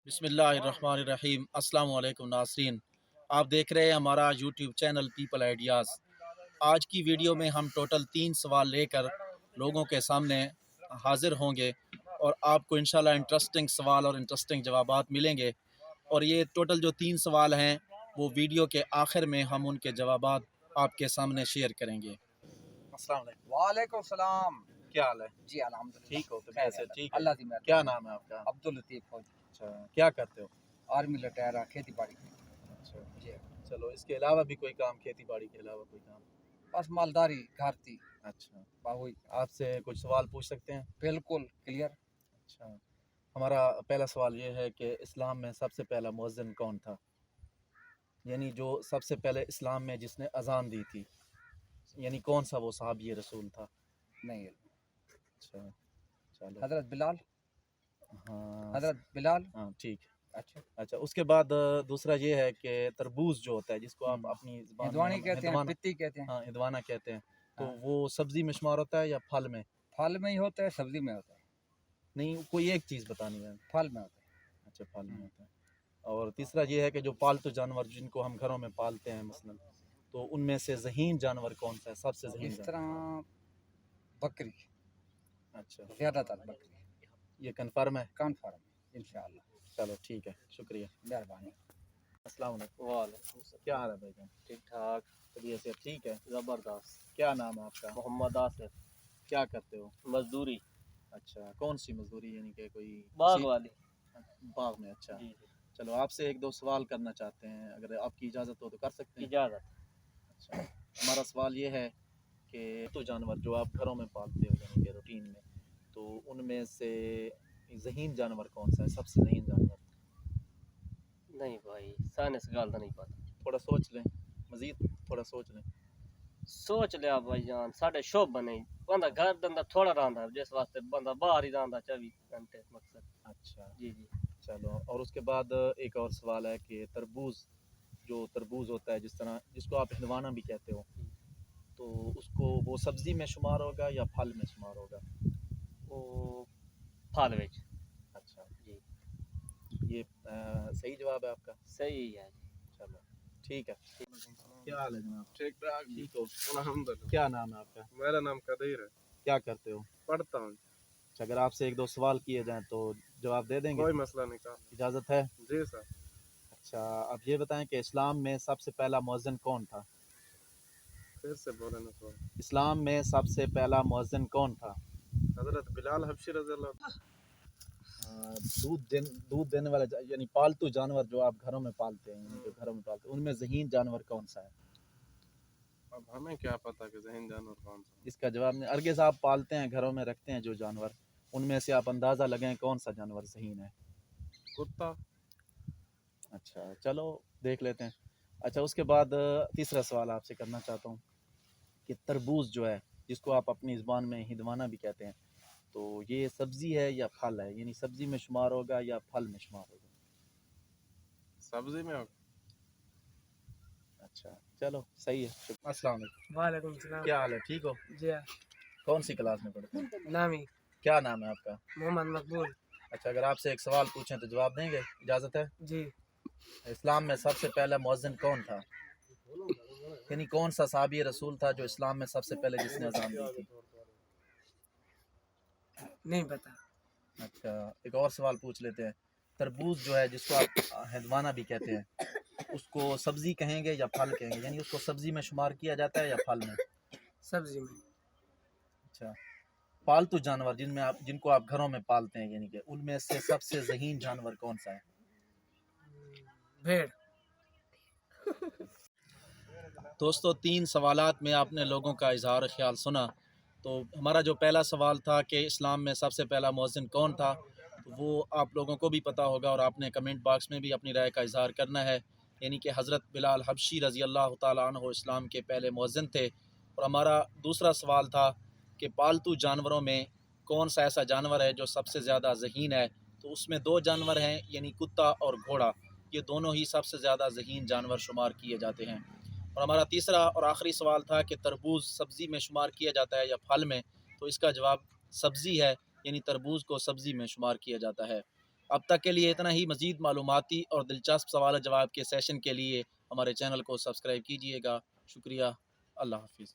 बिस्मिल्लाहिर्रहमानिर्रहीम। अस्सलाम वालेकुम नाज़रीन, आप देख रहे हैं हमारा यूट्यूब चैनल पीपल आइडियाज़। आज की वीडियो में हम टोटल 3 सवाल लेकर लोगों के सामने हाज़िर होंगे और आपको इंशाल्लाह इंटरेस्टिंग सवाल और इंटरेस्टिंग जवाबात मिलेंगे। और ये टोटल जो 3 सवाल हैं वो वीडियो के आखिर में हम उनके जवाबात आपके सामने शेयर करेंगे। अस्सलाम वालेकुम। वालेकुम सलाम। क्या हाल है? जी अल्हम्दुलिल्लाह ठीक हो? तो खैर कैसे? है, ठीक है। अल्लाह की मेहर। क्या नाम है आपका? अब्दुल लतीफ फौजी, अच्छा, क्या करते हो? आर्मी रिटायर है, खेती बाड़ी। अच्छा, जी चलो इसके अलावा भी कोई काम, खेती बाड़ी के अलावा कोई काम? बस मालदारी घर थी अच्छा, बाहुई। आपसे कुछ सवाल पूछ सकते हैं? बिल्कुल क्लियर। अच्छा, हमारा पहला सवाल ये है कि इस्लाम में सबसे पहला मुअज्जिन कौन था? यानी जो सबसे पहले इस्लाम में जिसने अजान दी थी, यानी कौन सा वो सहाबी रसूल था? नहीं, अच्छा, चलो। हजरत बिलाल। हाँ, हजरत बिलाल। हाँ ठीक। अच्छा, अच्छा, उसके बाद दूसरा ये है कि तरबूज जो होता है जिसको आप अपनी ज़बान में हिंदवानी कहते हैं, हिंदवाना, पित्ती कहते हैं। हाँ हिंदवाना कहते हैं, तो हाँ। वो सब्जी में शुमार होता है या फल में? फल में ही होता है, सब्जी में होता है। नहीं, कोई एक चीज़ बतानी है। फल में होता है। अच्छा, फल में होता है। और तीसरा ये है कि जो पालतू जानवर जिनको हम घरों में पालते हैं मसलन, तो उनमें से ज़हीन जानवर कौन सा है, सबसे ज़हीन इस जानवर? तरह बकरी, अच्छा, ज्यादातर बकरी। ये कन्फर्म है? कन्फर्म इंशाअल्लाह। चलो ठीक है, शुक्रिया। मेहरबानी। अस्सलाम वालेकुम। वालेकुम सलाम। क्या हाल है भाईजान? ठीक ठाक, तबीयत से ठीक है? ज़बरदस्त। क्या नाम है आपका? मोहम्मद आसिफ। क्या करते हो? मजदूरी अच्छा, कौन सी मजदूरी, यानी कि कोई बाग वाली। बाग में? अच्छा, जी जी, चलो आपसे एक दो सवाल करना चाहते हैं, अगर आपकी इजाज़त हो तो कर सकते हैं? इजाज़त। अच्छा, हमारा सवाल ये है कि तो जानवर जो आप घरों में पालते हो यानी कि रूटीन में, तो उनमें से ज़हीन जानवर कौन सा है, सबसे ज़हीन जानवर? नहीं भाई, साइंस गल नहीं पता। थोड़ा सोच लें, मज़ीद थोड़ा सोच लें। सोच लिया भाई जान, साढ़े शोभ नहीं बंदा घर के अंदर थोड़ा रहा, जिस वास्ते बंदा बाहर ही रहा 24 घंटे मकसद। अच्छा, जी जी, चलो। और उसके बाद एक और सवाल है कि तरबूज, जो तरबूज होता है जिस तरह जिसको आप हिंदवाना भी कहते हो, तो उसको वो सब्ज़ी में शुमार होगा या फल में शुमार होगा? वो फल विच। अच्छा, जी, ये सही जवाब है आपका? सही है जी। चलो ठीक है। क्या हाल है जनाब? ठीक ठाक। ठीक हो? अल्हम्दुलिल्लाह। क्या नाम है आपका? मेरा नाम कदीर है। क्या करते हो? पढ़ता हूँ। अच्छा, अगर आपसे एक दो सवाल किए जाएं तो जवाब दे देंगे? कोई मसला नहीं का। इजाज़त है? जी सर। अच्छा, आप ये बताएं कि इस्लाम में सबसे पहला मुअज्जिन कौन था? फिर से बोले ना सर। इस्लाम में सबसे पहला मुअज्जिन कौन था? हजरत बिलाल हबशी रज़ी अल्लाह। दूध देने वाला यानी पालतू जानवर जो आप घरों में पालते हैं, यानी जो घरों में पालते हैं, उनमें ज़हीन जानवर कौन सा है? अब हमें क्या पता कि ज़हीन जानवर कौन सा। इसका जवाब नहीं। अर्गेज़ आप पालते हैं, घरों में रखते हैं जो जानवर, उनमें से आप अंदाज़ा लगाएं कौन सा जानवर ज़हीन है? कुत्ता। अच्छा, चलो देख लेते हैं। अच्छा, उसके बाद तीसरा सवाल आपसे करना चाहता हूँ कि तरबूज जो है जिसको आप अपनी ज़ुबान में हिंदवाना भी कहते हैं, तो ये सब्ज़ी है या फल है, यानी सब्ज़ी में शुमार होगा या फल में शुमार होगा? सब्जी में होगा। अच्छा, चलो सही है। अस्सलाम वालेकुम। वालेकुम सलाम। क्या हाल है? ठीक हो? जी हाँ। कौन सी क्लास में पढ़ते हैं? नामी क्या नाम है आपका? मोहम्मद मकबूल। अच्छा, अगर आपसे एक सवाल पूछें तो जवाब देंगे? इजाज़त है? जी, इस्लाम में सबसे पहला मुअज्जिन कौन था, यानी कौन सा सहाबी रसूल था जो इस्लाम में सबसे पहले जिसने अजान दी थी? नहीं पता। अच्छा, एक और सवाल पूछ लेते हैं। तरबूज जो है जिसको आप हिंदवाना भी कहते हैं, उसको सब्ज़ी कहेंगे या फल कहेंगे, यानी उसको सब्ज़ी में शुमार किया जाता है या फल में? सब्जी में। अच्छा, पालतू जानवर जिनको आप घरों में पालते हैं, यानी कि उनमें से सबसे ज़हीन जानवर कौन सा है? भेड़। दोस्तों, 3 सवालात में आपने लोगों का इजहार ख्याल सुना। तो हमारा जो पहला सवाल था कि इस्लाम में सबसे पहला मुअज्जिन कौन था, तो वो आप लोगों को भी पता होगा और आपने कमेंट बॉक्स में भी अपनी राय का इजहार करना है, यानी कि हज़रत बिलाल हबशी रज़ी अल्लाह ताला अन्हु इस्लाम के पहले मुअज्जिन थे। और हमारा दूसरा सवाल था कि पालतू जानवरों में कौन सा ऐसा जानवर है जो सबसे ज़्यादा ज़हीन है, तो उसमें 2 जानवर हैं, यानी कुत्ता और घोड़ा, ये दोनों ही सबसे ज़्यादा ज़हीन जानवर शुमार किए जाते हैं। और हमारा तीसरा और आखिरी सवाल था कि तरबूज सब्ज़ी में शुमार किया जाता है या फल में, तो इसका जवाब सब्ज़ी है, यानी तरबूज को सब्ज़ी में शुमार किया जाता है। اب تک کے لیے اتنا ہی. مزید معلوماتی اور دلچسپ سوال جواب کے سیشن کے لیے ہمارے چینل کو سبسکرائب کیجیے گا. شکریہ. اللہ حافظ.